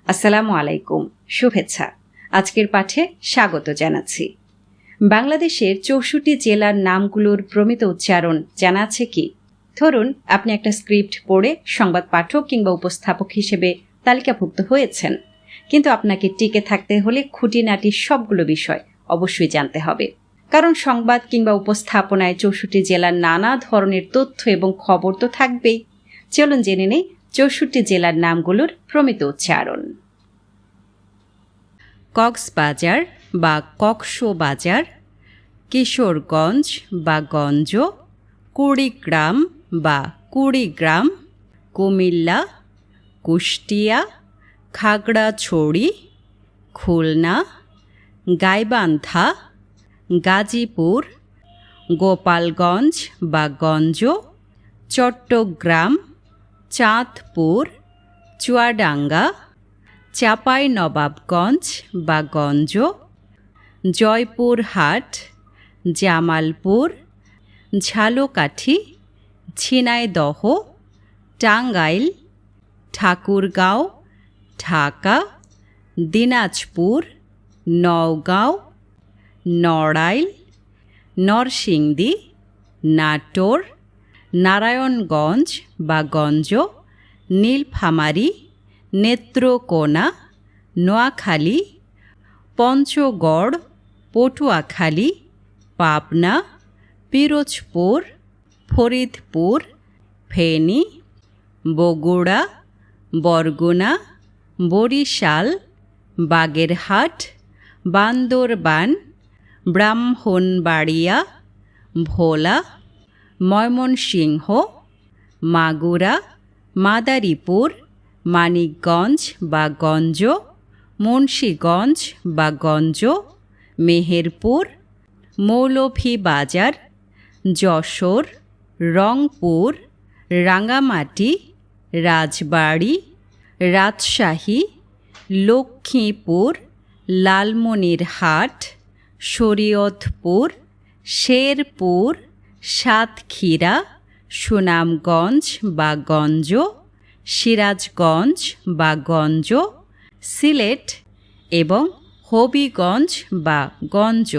আসসালামু আলাইকুম, শুভেচ্ছা। আজকের পাঠে স্বাগত জানাচ্ছি। বাংলাদেশের ৬৪ জেলার নামগুলোর প্রমিত উচ্চারণ জানা আছে কি? ধরুন আপনি একটা স্ক্রিপ্ট পড়ে সংবাদ পাঠক কিংবা উপস্থাপক হিসেবে তালিকাভুক্ত হয়েছেন, কিন্তু আপনাকে টিকে থাকতে হলে খুঁটিনাটি সবগুলো বিষয় অবশ্যই জানতে হবে। কারণ সংবাদ কিংবা উপস্থাপনায় ৬৪ জেলার নানা ধরনের তথ্য এবং খবর তো থাকবেই। চলুন জেনে নেই ৬৪ জেলার নামগুলোর প্রমিত উচ্চারণ। কক্সবাজার বা কক্সবাজার, কিশোরগঞ্জ বা গঞ্জ, কুড়িগ্রাম বা কুড়িগ্রাম, কুমিল্লা, কুষ্টিয়া, খাগড়াছড়ি, খুলনা, গাইবান্ধা, গাজীপুর, গোপালগঞ্জ বা গঞ্জ, চট্টগ্রাম, চাঁদপুর, চুয়াডাঙ্গা, চাঁপাইনবাবগঞ্জ বা গঞ্জ, জয়পুরহাট, জামালপুর, ঝালকাঠি, ঝিনাইদহ, টাঙ্গাইল, ঠাকুরগাঁও, ঢাকা, দিনাজপুর, নওগাঁও, নড়াইল, নরসিংদী, নাটোর, নারায়ণগঞ্জ বা গঞ্জ, নীলফামারী, নেত্রকোনা, নোয়াখালী, পঞ্চগড়, পটুয়াখালী, পাবনা, পিরোজপুর, ফরিদপুর, ফেনী, বগুড়া, বরগুনা, বরিশাল, বাগেরহাট, বান্দরবান, ব্রাহ্মণবাড়িয়া, ভোলা, ময়মনসিংহ, মাগুরা, মাদারীপুর, মানিকগঞ্জ বা গঞ্জ, মুন্সিগঞ্জ বা গঞ্জ, মেহেরপুর, মৌলভীবাজার, যশোর, রংপুর, রাঙ্গামাটি, রাজবাড়ী, রাজশাহী, লক্ষ্মীপুর, লালমনিরহাট, শরীয়তপুর, শেরপুর, সাতক্ষীরা, সুনামগঞ্জ বা গঞ্জ, সিরাজগঞ্জ বা গঞ্জ, সিলেট এবং হবিগঞ্জ বা গঞ্জ।